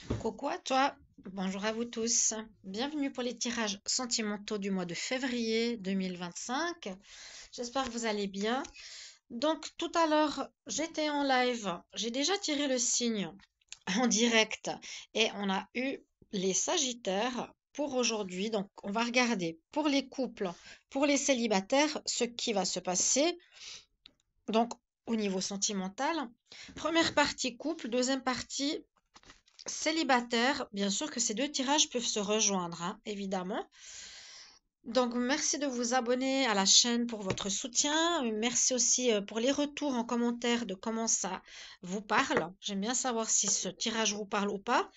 Coucou à toi, bonjour à vous tous. Bienvenue pour les tirages sentimentaux du mois de février 2025. J'espère que vous allez bien. Donc tout à l'heure, j'étais en live, j'ai déjà tiré le signe en direct et on a eu les Sagittaires pour aujourd'hui. Donc on va regarder pour les couples, pour les célibataires, ce qui va se passer. Donc au niveau sentimental, première partie couple, deuxième partie célibataire, bien sûr que ces deux tirages peuvent se rejoindre, hein, évidemment. Donc, merci de vous abonner à la chaîne pour votre soutien. Merci aussi pour les retours en commentaire de comment ça vous parle. J'aime bien savoir si ce tirage vous parle ou pas.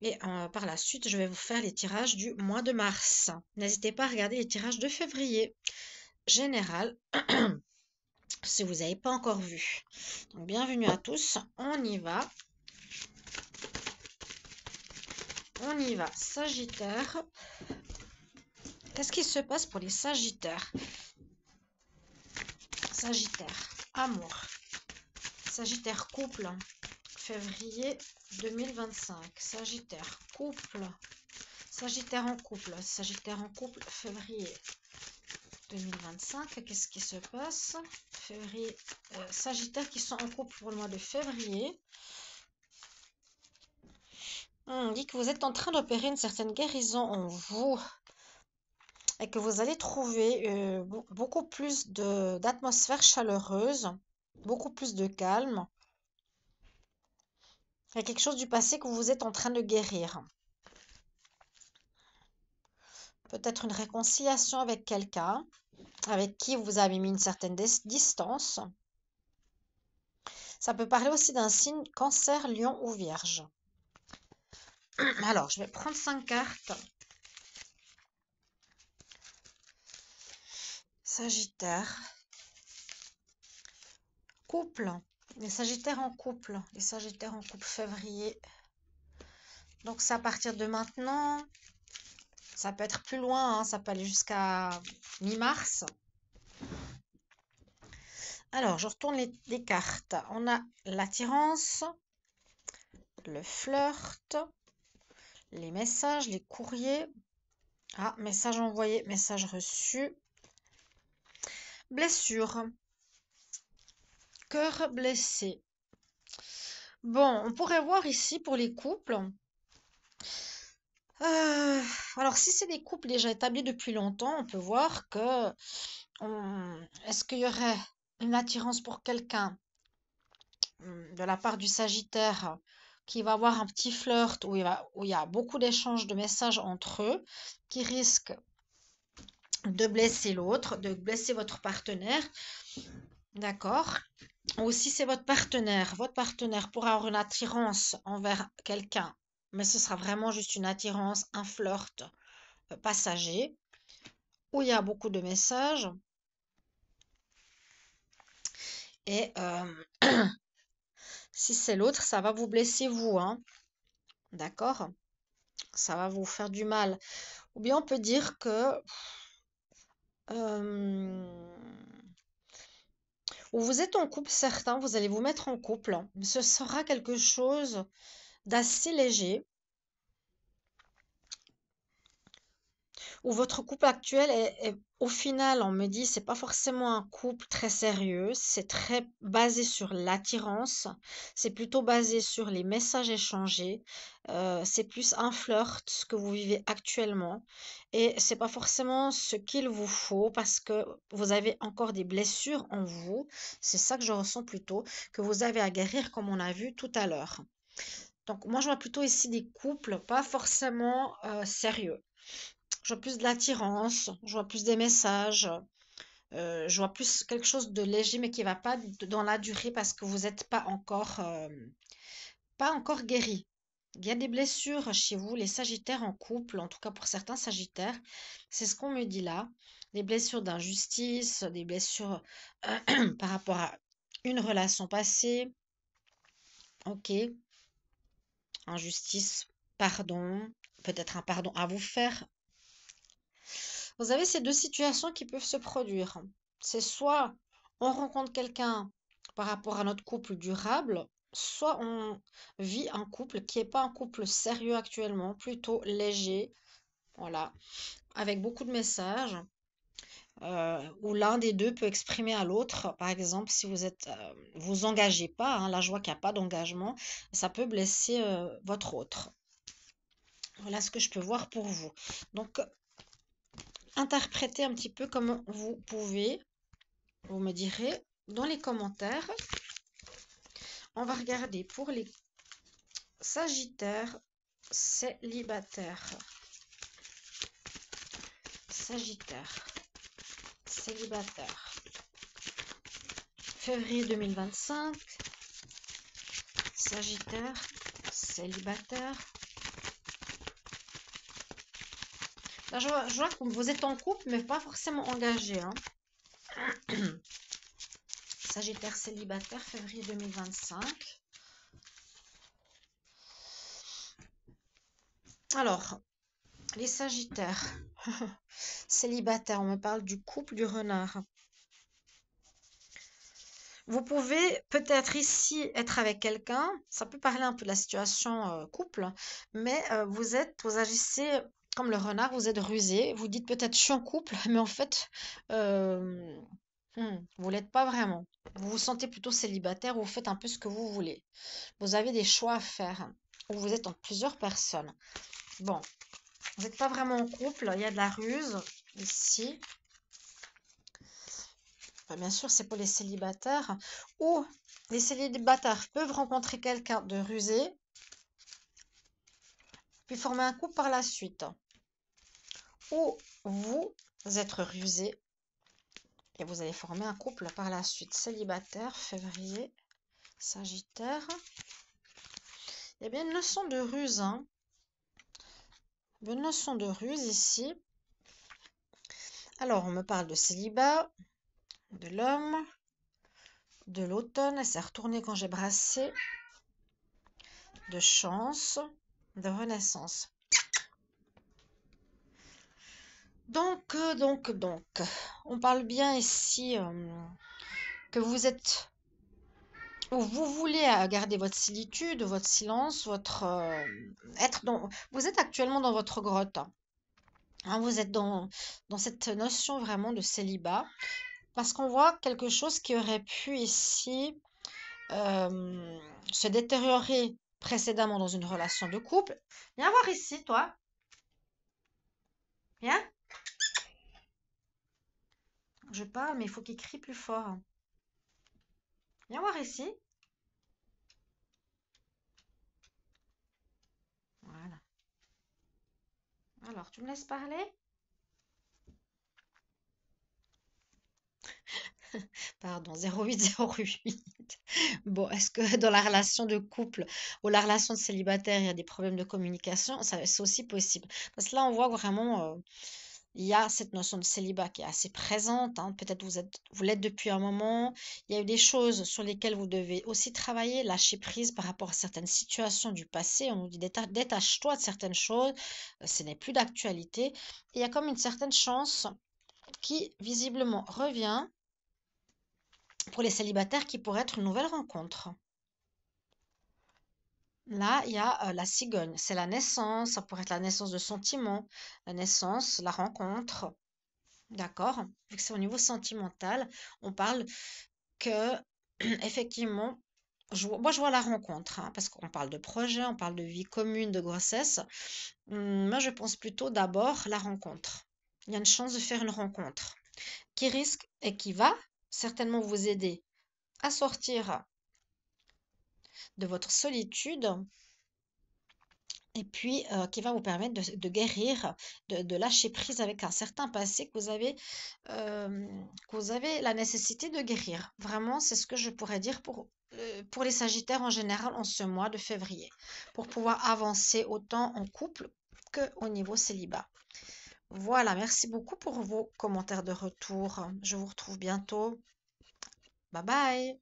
Et par la suite, je vais vous faire les tirages du mois de mars. N'hésitez pas à regarder les tirages de février général si vous n'avez pas encore vu. Donc, bienvenue à tous. On y va. On y va. Sagittaire. Qu'est-ce qui se passe pour les Sagittaires? Sagittaire, amour. Sagittaire couple, février 2025. Sagittaire couple. Sagittaire en couple. Sagittaire en couple, février 2025. Qu'est-ce qui se passe? Février. Sagittaires qui sont en couple pour le mois de février. On dit que vous êtes en train d'opérer une certaine guérison en vous et que vous allez trouver beaucoup plus d'atmosphère chaleureuse, beaucoup plus de calme. Il y a quelque chose du passé que vous êtes en train de guérir. Peut-être une réconciliation avec quelqu'un avec qui vous avez mis une certaine distance. Ça peut parler aussi d'un signe cancer, lion ou vierge. Alors, je vais prendre 5 cartes. Sagittaire. Couple. Les Sagittaires en couple. Les Sagittaires en couple février. Donc, c'est à partir de maintenant. Ça peut être plus loin, hein, ça peut aller jusqu'à mi-mars. Alors, je retourne les cartes. On a l'attirance, le flirt, les messages, les courriers. Ah, message envoyé, message reçu. Blessure. Cœur blessé. Bon, on pourrait voir ici pour les couples. Euh, alors, si c'est des couples déjà établis depuis longtemps, on peut voir que est-ce qu'il y aurait une attirance pour quelqu'un de la part du Sagittaire qui va avoir un petit flirt où il y a beaucoup d'échanges de messages entre eux qui risque de blesser l'autre, de blesser votre partenaire, d'accord? Ou si c'est votre partenaire pourra avoir une attirance envers quelqu'un, mais ce sera vraiment juste une attirance, un flirt passager, où il y a beaucoup de messages. Et si c'est l'autre, ça va vous blesser vous, hein, d'accord? Ça va vous faire du mal. Ou bien on peut dire que euh, ou vous êtes en couple, certains, vous allez vous mettre en couple, mais ce sera quelque chose d'assez léger, où votre couple actuel au final, on me dit, c'est pas forcément un couple très sérieux, c'est très basé sur l'attirance, c'est plutôt basé sur les messages échangés, c'est plus un flirt ce que vous vivez actuellement, et c'est pas forcément ce qu'il vous faut parce que vous avez encore des blessures en vous, c'est ça que je ressens plutôt, que vous avez à guérir comme on a vu tout à l'heure. Donc moi je vois plutôt ici des couples pas forcément sérieux. Je vois plus de l'attirance, je vois plus des messages, je vois plus quelque chose de léger mais qui va pas dans la durée parce que vous n'êtes pas encore guéri. Il y a des blessures chez vous, les Sagittaires en couple, en tout cas pour certains Sagittaires, c'est ce qu'on me dit là. Des blessures d'injustice, des blessures par rapport à une relation passée, ok, injustice, pardon, peut-être un pardon à vous faire. Vous avez ces deux situations qui peuvent se produire. C'est soit on rencontre quelqu'un par rapport à notre couple durable, soit on vit un couple qui n'est pas un couple sérieux actuellement, plutôt léger, voilà, avec beaucoup de messages, où l'un des deux peut exprimer à l'autre. Par exemple, si vous êtes, vous engagez pas, hein, là je vois qu'il n'y a pas d'engagement, ça peut blesser votre autre. Voilà ce que je peux voir pour vous. Donc, interprétez un petit peu comme vous pouvez. Vous me direz dans les commentaires. On va regarder pour les Sagittaires célibataires. Sagittaire célibataire. Février 2025. Sagittaire célibataire. Là, je vois que vous êtes en couple, mais pas forcément engagé, hein. Sagittaire célibataire, février 2025. Alors, les Sagittaires célibataires, on me parle du couple du renard. Vous pouvez peut-être ici être avec quelqu'un, ça peut parler un peu de la situation couple, mais vous agissez comme le renard, vous êtes rusé, vous dites peut-être je suis en couple, mais en fait, euh, vous l'êtes pas vraiment. Vous vous sentez plutôt célibataire, vous faites un peu ce que vous voulez. Vous avez des choix à faire, ou vous êtes entre plusieurs personnes. Bon, vous n'êtes pas vraiment en couple, il y a de la ruse ici. Enfin, bien sûr, c'est pour les célibataires. Ou les célibataires peuvent rencontrer quelqu'un de rusé, puis former un couple par la suite. Ou vous êtes rusé et vous allez former un couple par la suite. Célibataire, février, Sagittaire. Il y a bien une leçon de ruse, hein. Une leçon de ruse ici. Alors, on me parle de célibat, de l'homme, de l'automne, c'est retourné quand j'ai brassé, de chance, de renaissance. Donc, on parle bien ici que vous êtes, ou vous voulez garder votre solitude, votre silence, votre vous êtes actuellement dans votre grotte, hein, vous êtes dans cette notion vraiment de célibat, parce qu'on voit quelque chose qui aurait pu ici se détériorer précédemment dans une relation de couple. Viens voir ici, toi. Viens. Je parle, mais il faut qu'il crie plus fort. Viens voir ici. Voilà. Alors, tu me laisses parler? Pardon, 0808. Bon, est-ce que dans la relation de couple ou la relation de célibataire, il y a des problèmes de communication? Ça, c'est aussi possible. Parce que là, on voit vraiment, il y a cette notion de célibat qui est assez présente, hein. Peut-être vous l'êtes depuis un moment. Il y a eu des choses sur lesquelles vous devez aussi travailler, lâcher prise par rapport à certaines situations du passé. On nous dit détache-toi de certaines choses, ce n'est plus d'actualité. Et il y a comme une certaine chance qui visiblement revient pour les célibataires qui pourrait être une nouvelle rencontre. Là, il y a la cigogne. C'est la naissance, ça pourrait être la naissance de sentiments, la naissance, la rencontre. D'accord? Vu que c'est au niveau sentimental, on parle que, effectivement, moi je vois la rencontre, hein, parce qu'on parle de projet, on parle de vie commune, de grossesse. Moi, je pense plutôt d'abord la rencontre. Il y a une chance de faire une rencontre qui risque et qui va certainement vous aider à sortir de votre solitude et puis qui va vous permettre de guérir, de lâcher prise avec un certain passé que vous avez la nécessité de guérir. Vraiment, c'est ce que je pourrais dire pour les Sagittaires en général en ce mois de février, pour pouvoir avancer autant en couple qu'au niveau célibat. Voilà, merci beaucoup pour vos commentaires de retour. Je vous retrouve bientôt. Bye bye.